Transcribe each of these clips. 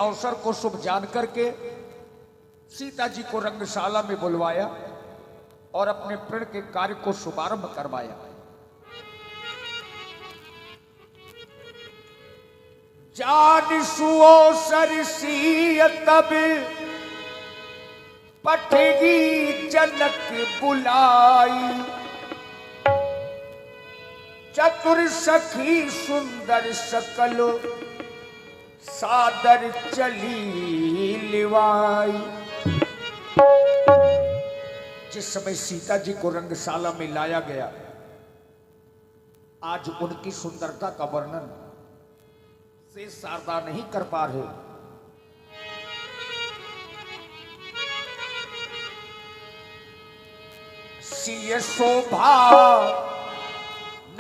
अवसर को शुभ जान करके सीता जी को रंगशाला में बुलवाया और अपने प्रण के कार्य को शुभारंभ करवाया। जान सुओ सरसी तब पठगी जनक बुलाई, चतुर सखी सुंदर सकल सादर चली लिवाई। जिस समय सीता जी को रंगशाला में लाया गया, आज उनकी सुंदरता का वर्णन से शारदा नहीं कर पा रहे। सिय शोभा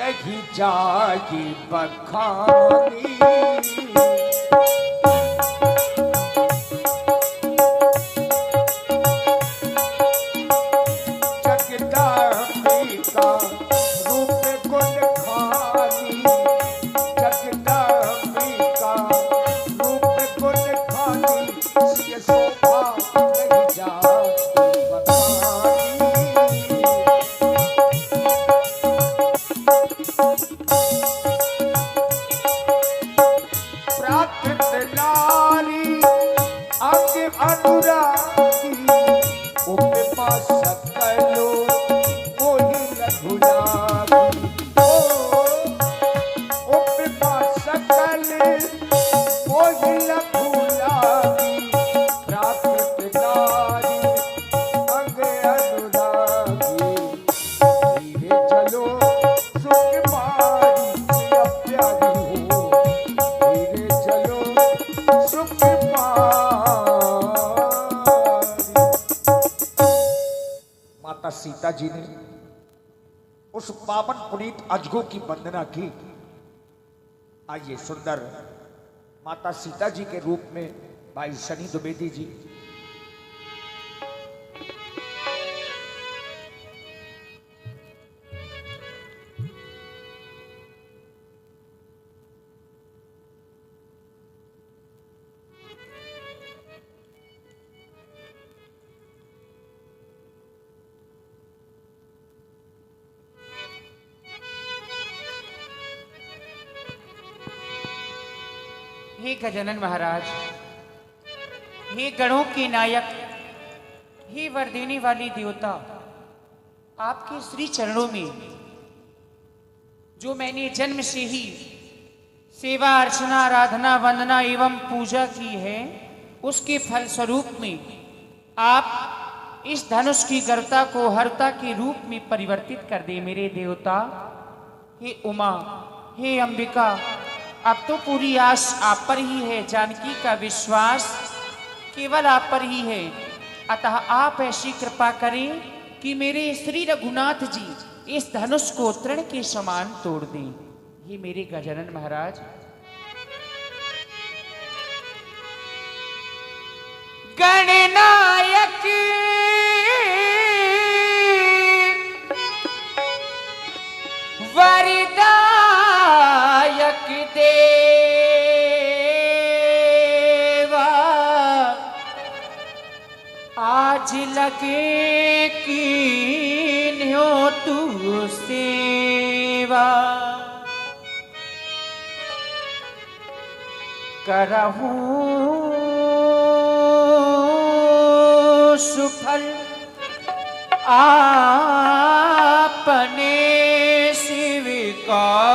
नहीं जागी बखानी, सीता जी ने उस पावन पुनीत अजगो की वंदना की। आइए सुंदर माता सीता जी के रूप में भाई शनि द्विवेदी जी हे गजानन महाराज, हे गणों के नायक, हे वर देने वाली देवता, आपके श्री चरणों में जो मैंने जन्म से ही सेवा अर्चना आराधना वंदना एवं पूजा की है, उसके फल स्वरूप में आप इस धनुष की गर्ता को हरता के रूप में परिवर्तित कर दे मेरे देवता। हे उमा, हे अंबिका, अब तो पूरी आस आप पर ही है, जानकी का विश्वास केवल आप पर ही है। अतः आप ऐसी कृपा करें कि मेरे श्री रघुनाथ जी इस धनुष को तृण के समान तोड़ दें। ये मेरे गजानन महाराज। गणनायक वरदायक देवा, आज लगे कीन्हो तू सेवा, करहूं सुफल आपने शिविकाई,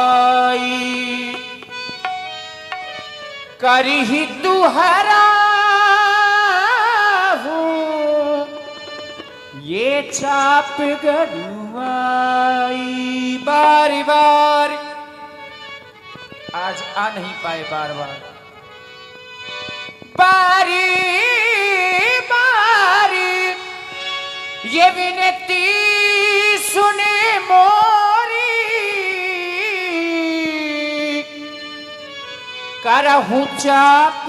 करही तुहरा ये चाप गरुआई। बार बार आज आ नहीं पाए, बार बार बारी बारी ये विनती सुने मोरी, करहूं चाप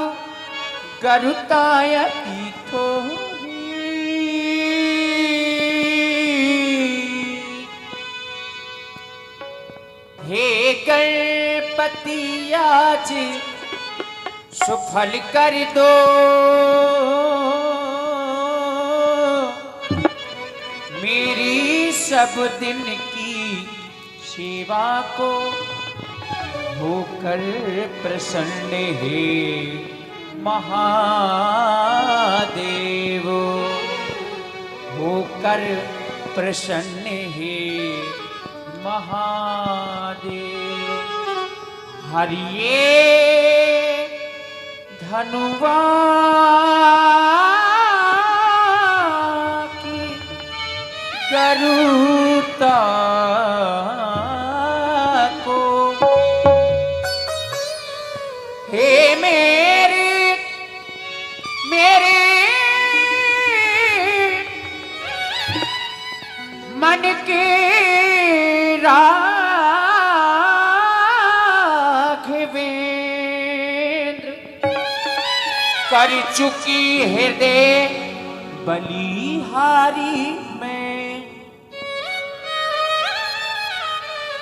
गरुतायती थोरी। हे गणपति आज सुफल कर दो मेरी सब दिन की सेवा को, होकर प्रसन्न हे महादेव, होकर प्रसन्न हे महादेव। हरिये धनुवा की करुता को, हे मेरे मेरे मन के राघवेंद्र, कर चुकी हृदय बलिहारी में,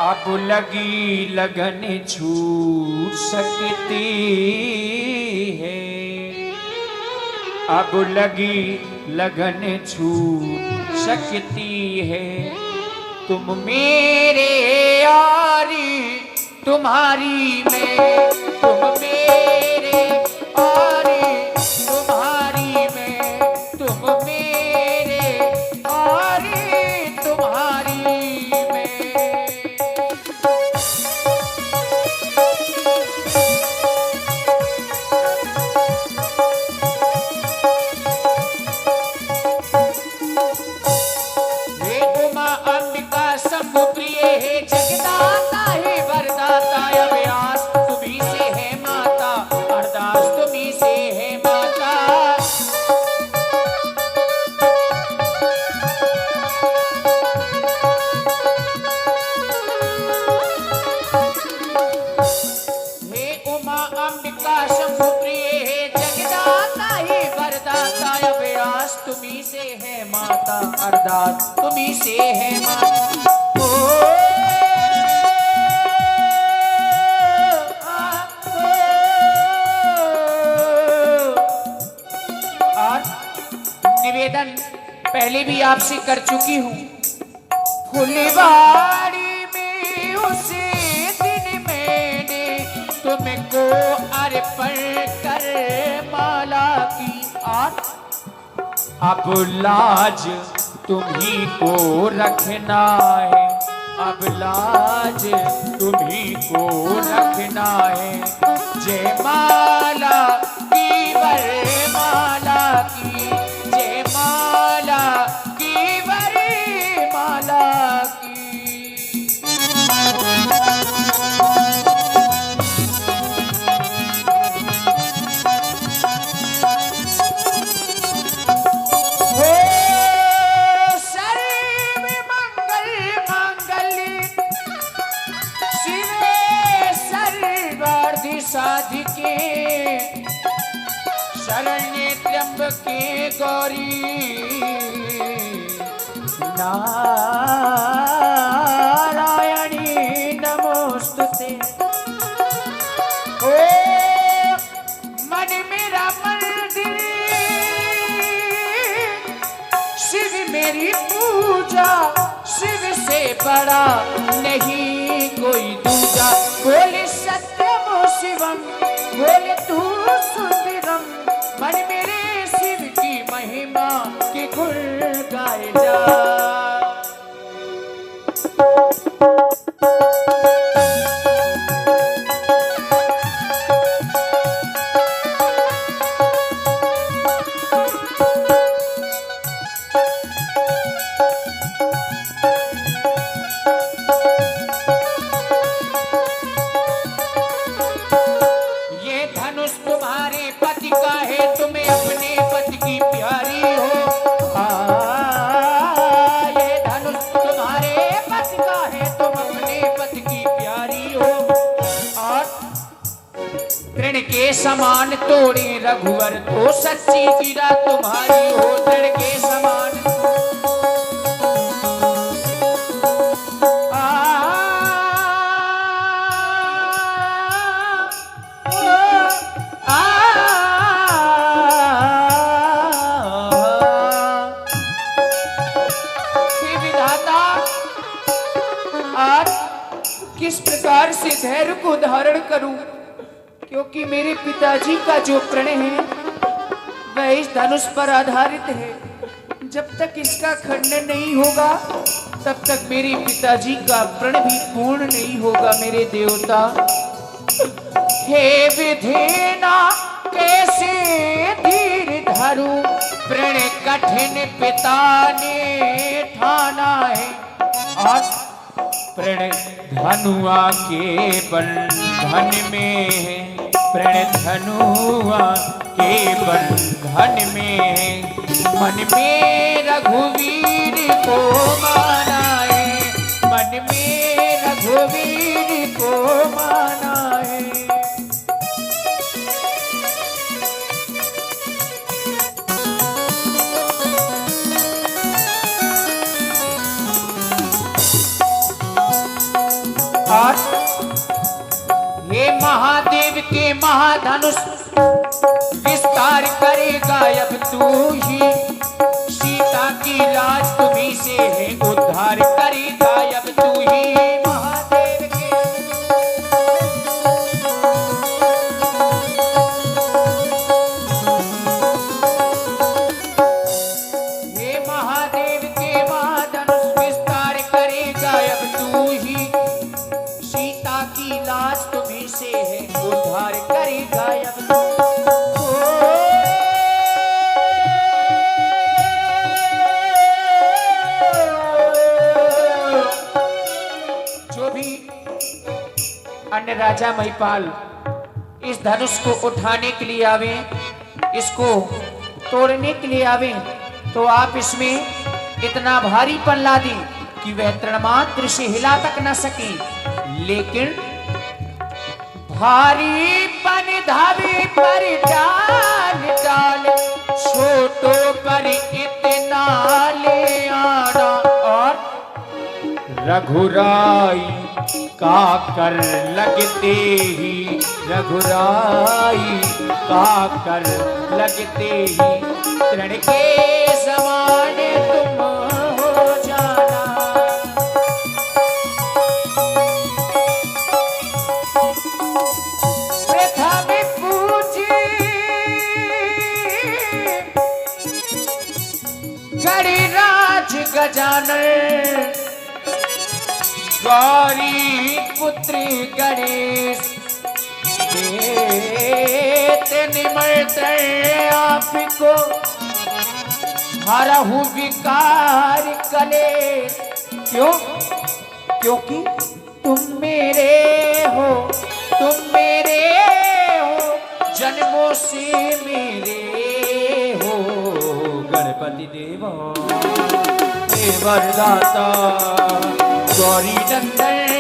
अब लगी लगन छूट सकती है, अब लगी लगन छूट सकती है। तुम मेरे यारी तुम्हारी में, तुम मेरे यारी तुम्हारी में, तुम मेरे यारी तुम्हारी में। तुम्ही से है माता, अरदास तुम्ही से है माता। ओ, और निवेदन पहले भी आपसे कर चुकी हूँ। फुलवाड़ी में उसी दिन मैंने तुमको अर्पण कर माला की, और अब लाज तुम्ही को रखना है, अब लाज तुम्ही को रखना है। जय माला की वरमाला की, जय माला की वरमाला की। साधिके शरण्ये त्र्यंबके गौरी नारायणी नमोस्तुते। ओ मन मेरा मंदिर, शिव मेरी पूजा, शिव से बड़ा नहीं कोई दूजा। बोले सत्यम शिवम, बोले तू सुंदरम, मन मेरे शिव की महिमा के गुण गाए जा। के समान तोड़े रघुवर तो सच्ची गिरा तुम्हारी हो। तृण के समान आ, आ, आ, अपने धैर्य को धारण करूं, क्योंकि मेरे पिताजी का जो प्रण है वह इस धनुष पर आधारित है। जब तक इसका खंडन नहीं होगा तब तक मेरे पिताजी का प्रण भी पूर्ण नहीं होगा। मेरे देवता, हे विधेना कैसे धीर धरू, प्रण कठिन पिता ने ठाना है। और प्रण धनुआ के बंधन में है, प्रण धनुआ के बंधन में है, मन में रघुवीर को माना है, मन में रघुवीर को माना है। और ये महादेव के महाधनुष विस्तार करेगा अब तू ही, सीता की लाज तुम्ही से है, उद्धार करेगा अब तू ही। महादेव के ये महादेव के महाधनुष विस्तार करेगा अब तू ही, सीता की लाज तुम्ही से है, उद्धार करेगा अब तू। जो भी अन्य राजा महिपाल इस धनुष को उठाने के लिए आवे, इसको तोड़ने के लिए आवे, तो आप इसमें इतना भारीपन ला दें कि वह तृणमात्र से हिला तक न सके। लेकिन भारीपन धावे पर डाल डाल, छोटों पर इतना ले आना। और रघुराई का कर लगते ही, रघुराई का कर लगते ही, तृण के समान तुम हो जाना। प्रथम पूजी गणराज गजानन, गौरी पुत्री गणेश, निमंत्रण आपको हरहु विकार कलेश। क्यों? क्योंकि तुम मेरे हो, तुम मेरे हो, जन्मों से मेरे हो। गणपति देवा वरदाता, गौरी नंदन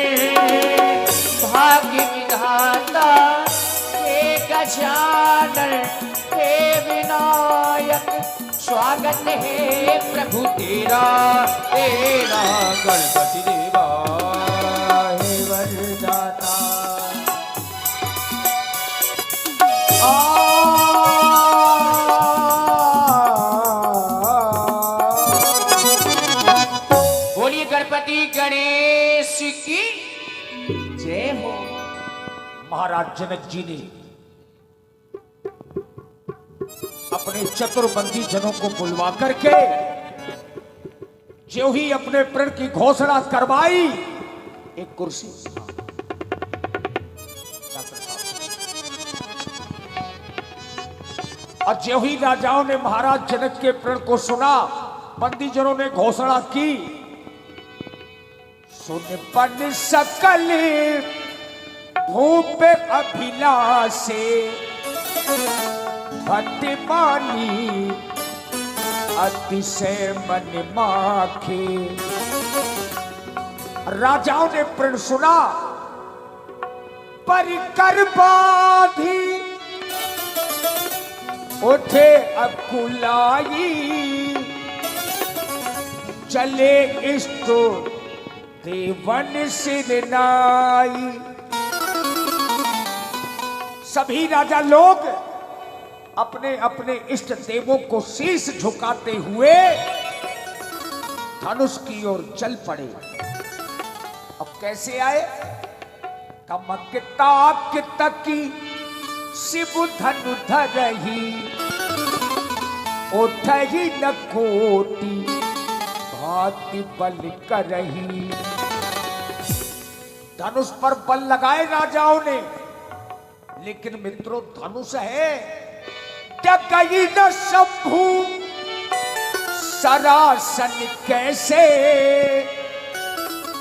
भाग्य विधाता, हे गजानन हे विनायक, स्वागत है प्रभु तेरा तेरा। गणपति देवा हे वरदाता। बोलिए गणपति गणेश की जय हो। महाराज जनक जी ने अपने चतुर्बंदी जनों को बुलवा करके जो ही अपने प्रण की घोषणा करवाई, एक कुर्सी और जो ही राजाओं ने महाराज जनक के प्रण को सुना, बंदी जनों ने घोषणा की, सुन पन सकल भूप अभिलाषे, अतिमानी अतिशय मन माखे। राजाओं ने प्रण सुना, परिकर बाधी उठे अकुलाई, चले इष्टो देवन सिर नाई। सभी राजा लोग अपने अपने इष्ट देवों को शीश झुकाते हुए धनुष की ओर चल पड़े। अब कैसे आए? कमकता कितकी शिव धनु धरही उठही न कोटि भांति बल करही। धनुष पर बल लगाए राजाओं ने, लेकिन मित्रों धनुष है टकई न शंभु सरासन कैसे,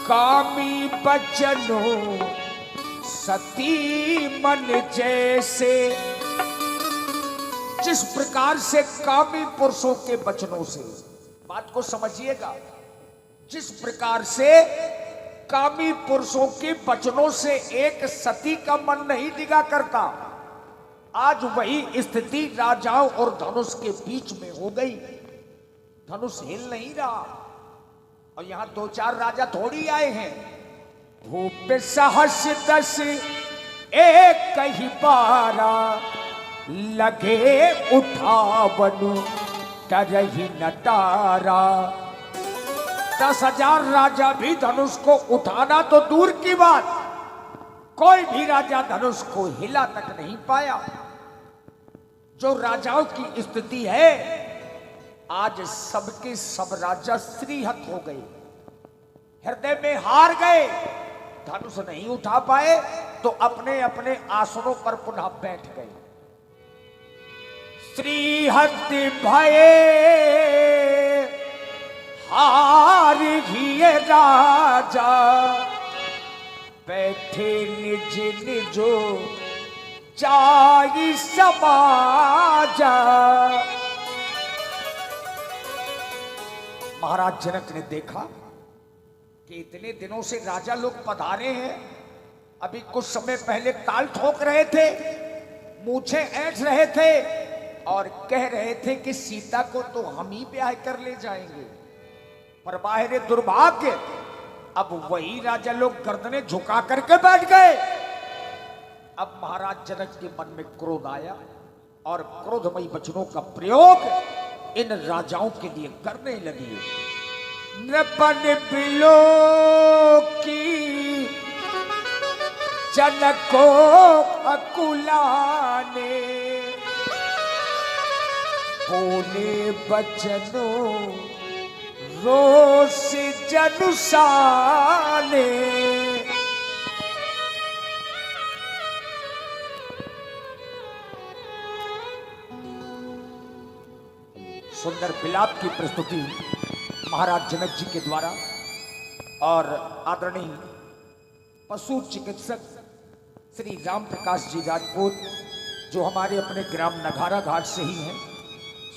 कामी बचनो सती मन जैसे। जिस प्रकार से कामी पुरुषों के वचनों से, बात को समझिएगा, जिस प्रकार से कामी पुरुषों के वचनों से एक सती का मन नहीं डिगा करता, आज वही स्थिति राजाओं और धनुष के बीच में हो गई। धनुष हिल नहीं रहा, और यहां दो चार राजा थोड़ी आए हैं। भूप सहस दस एक कही बारा लगे उठावनु डरहि न डारा। 10,000 राजा भी धनुष को उठाना तो दूर की बात, कोई भी राजा धनुष को हिला तक नहीं पाया। जो राजाओं की स्थिति है, आज सबके सब राजा श्रीहत हो गए, हृदय में हार गए, धनुष नहीं उठा पाए तो अपने अपने आसनों पर पुनः बैठ गए। श्रीहत भये हार ही राजा, बैठे निज निजो जाई समाजा। महाराज जनक ने देखा कि इतने दिनों से राजा लोग पधारे हैं, अभी कुछ समय पहले ताल ठोक रहे थे, मूछे ऐंठ रहे थे और कह रहे थे कि सीता को तो हम ही ब्याह कर ले जाएंगे, पर बाहर दुर्भाग्य अब वही राजा लोग गर्दनें झुका करके बैठ गए। अब महाराज जनक के मन में क्रोध आया और क्रोधमयी वचनों का प्रयोग इन राजाओं के लिए करने लगी। नृपन बिलो की जनको अकुलाने, बोले बचनों रोष जनुसाने। सुंदर विलाप की प्रस्तुति महाराज जनक जी के द्वारा, और आदरणीय पशु चिकित्सक श्री राम प्रकाश जी राजपूत, जो हमारे अपने ग्राम नघारा घाट से ही हैं,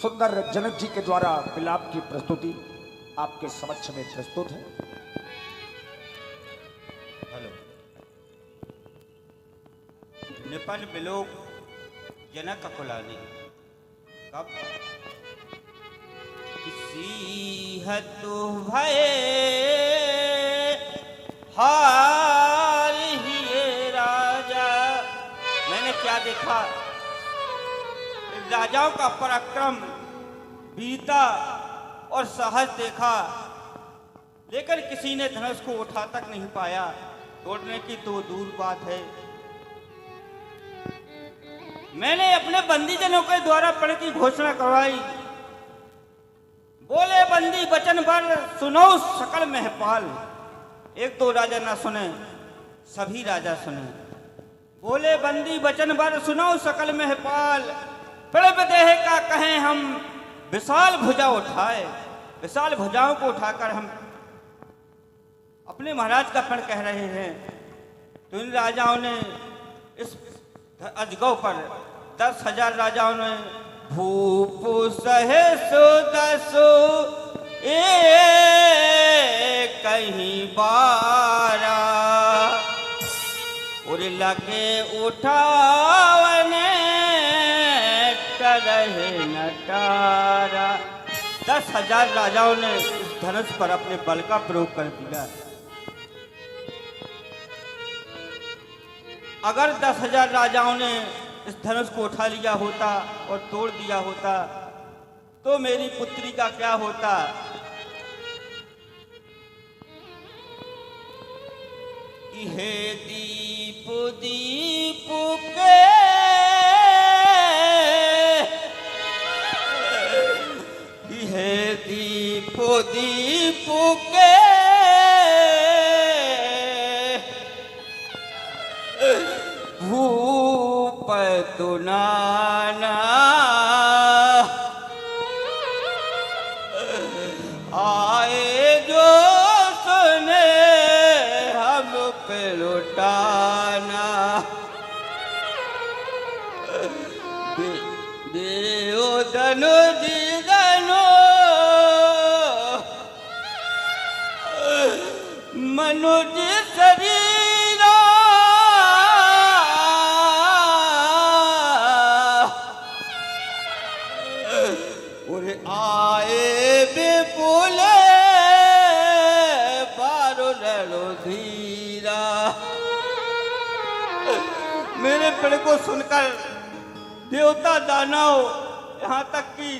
सुंदर जनक जी के द्वारा विलाप की प्रस्तुति आपके समक्ष में प्रस्तुत है। हेलो। निपन बिलोक जनक अकुलाने, कब सीहतु भये हार ही राजा। मैंने क्या देखा, राजाओं का पराक्रम बीता और साहस देखा, लेकिन किसी ने धनुष को उठा तक नहीं पाया। तोड़ने की तो दूर बात है। मैंने अपने बंदीजनों के द्वारा पढ़ की घोषणा करवाई, बोले बंदी बचन बर सुनो सकल महपाल। एक दो राजा ना सुने, सभी राजा सुने। बोले बंदी बचन बर सुनो सकल महपाल, प्रभ देह का कहें हम विशाल भुजा उठाए। विशाल भुजाओं को उठाकर हम अपने महाराज का प्रण कह रहे हैं। तो इन राजाओं ने इस अजगौ पर 10,000 राजाओं ने भूप सहे सुदसु कहीं बारा, और लगे उठावने रहे नटारा। 10,000 राजाओं ने इस धनुष पर अपने बल का प्रयोग कर दिया। अगर 10,000 राजाओं ने इस धनुष को उठा लिया होता और तोड़ दिया होता तो मेरी पुत्री का क्या होता। हे दीप दीप के हे दीप दीप के भूप तुनाना आए जो सुने हम पे लुटाना देव धनु जी धनु मनुज शरीरा और आए विपुले बारो लड़ो धीरा। मेरे पेड़ को सुनकर देवता दानव यहाँ तक कि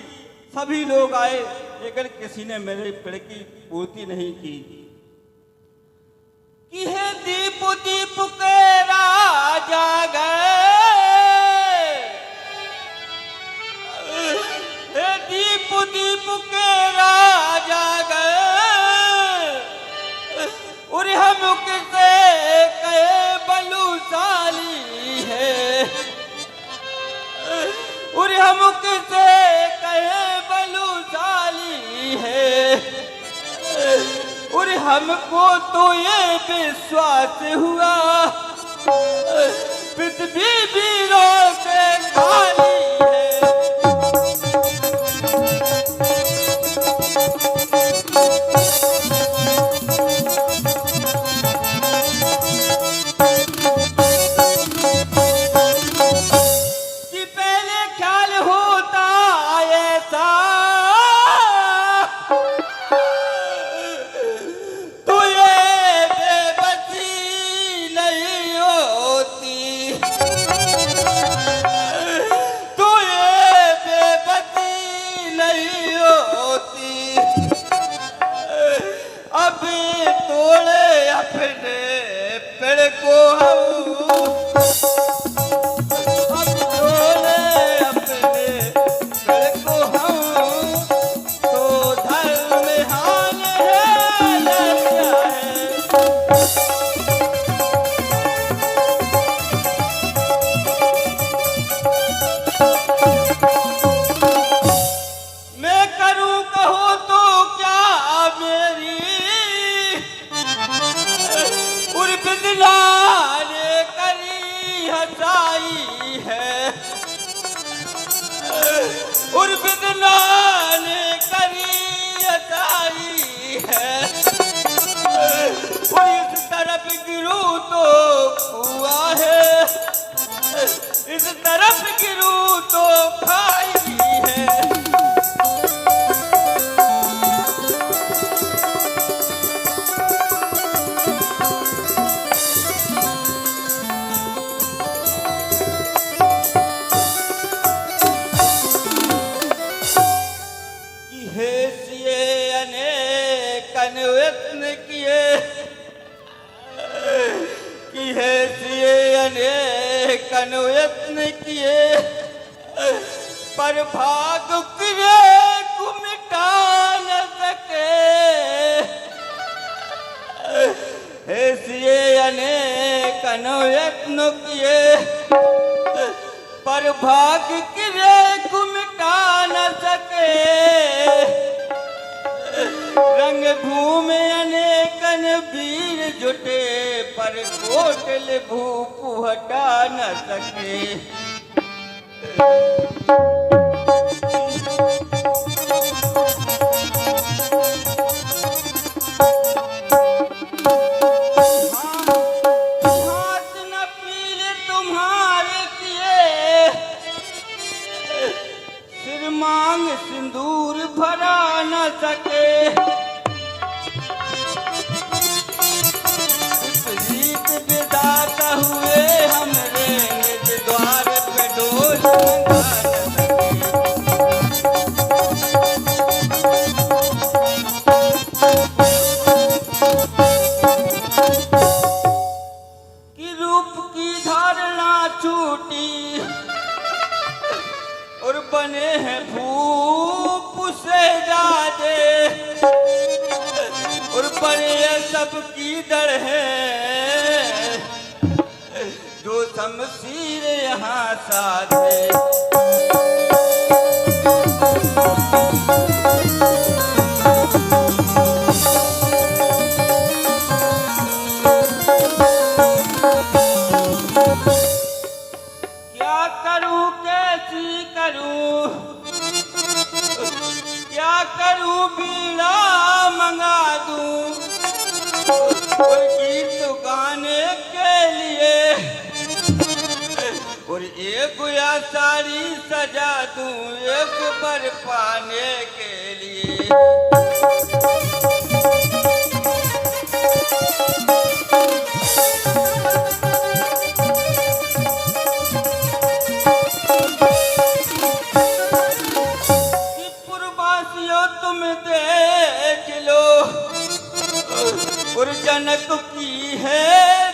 सभी लोग आए, लेकिन किसी ने मेरे पेड़ की पूर्ति नहीं की। कि हे दीप दीप के राजा गए, हे दीप दीप के राजा गए, और हम किसे कहे बलुशाली है, और हम किसे कहे बलुशाली है, और हमको तो ये विश्वास हुआ पृथ्वी वीरों से खाली है। कि पहले ख्याल होता ऐसा तो ये बेबसी नहीं होती, तो ये बेबसी नहीं होती। अभी तोड़े अपने पेड़ को हम, अब तोड़े अपने पेड़ को हम, तो धर्म हाल है लज्जा है। मैं करूं कहूं तो क्या मेरी उर्बिदला ने करी हंसाई है, उर्बिदला ने करी हंसाई है। और इस तरफ गिरूं तो कुआ है, इस तरफ गिरूं तो खाई है। कि हे सिए अनेकन यत्न किए, कि हे सिए अनेकन यत्न किए, पर भाग किए को मिटा न सके। हे सिए अनेकन यत्न किए, पर भाग किए को मिटा न सके। रंग भूमि अनेकन वीर जुटे, पर कोटल भूप हटा न सके। हाथ न पील तुम्हारे किए, सिर मांग सिंदूर भरा न सके। विपरीत विधाता हुए हमरे निज द्वार पे डोल मंगा न सके। बने हैं भूप से जादे और बड़े सबकी डर है जो शमशीर यहाँ साधे। क्या करूं कैसी करूं, क्या करूं बीड़ा मंगा दूं और गीत गाने के लिए और एक या साड़ी सजा दूं एक पर पाने के लिए। तुम देख लो और जनक की है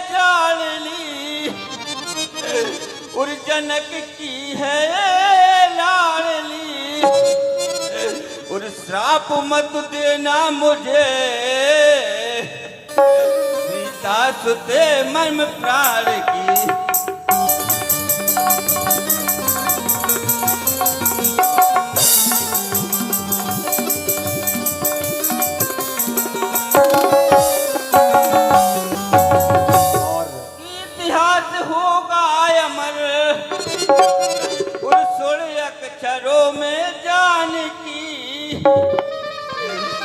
जालली और जनक की है लाडली और श्राप मत देना मुझे सीता सुते मर्म प्राण की। अक्षरों में जानकी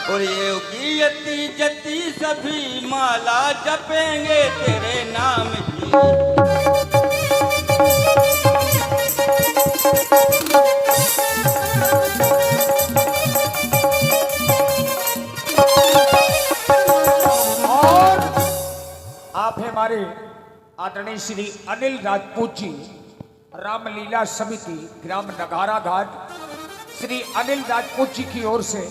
और ये यति जति सभी माला जपेंगे तेरे नाम की। और आप हमारे आदरणीय श्री अनिल राजपूत जी, रामलीला समिति ग्राम नगारा घाट, श्री अनिल राजपूत जी की ओर से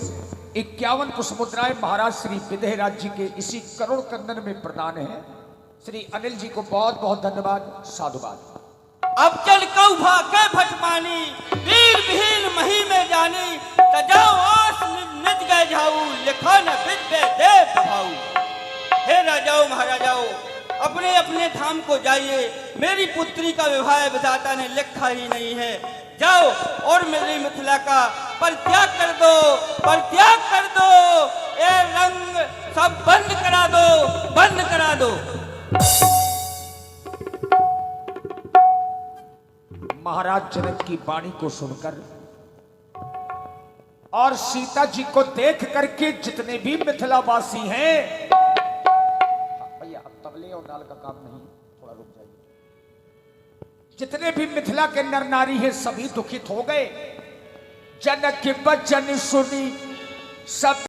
51 पुष्पमुद्राएं महाराज श्री विदेहराज जी के इसी करुण कंदन में प्रदान है। श्री अनिल जी को बहुत बहुत धन्यवाद, साधुवाद। अब चल कौ भाके भटमानी वीर भील मही में जानी तजाओ आस निज गए जाऊ लिखो न विद्य देव भाऊ। हे राजाओ महाराजाओ अपने अपने धाम को जाइए, मेरी पुत्री का विवाह विधाता ने लिखा ही नहीं है। जाओ और मेरी मिथिला का परित्याग कर दो, परित्याग कर दो, ये रंग सब बंद करा दो, बंद करा दो। महाराज जनक की वाणी को सुनकर और सीता जी को देख करके जितने भी मिथिलावासी हैं, भैया अब तबले और नाल का काम नहीं, थोड़ा रुक जाइए, जितने भी मिथिला के नर नारी हैं सभी दुखित हो गए। जनक के वचन सुनी सब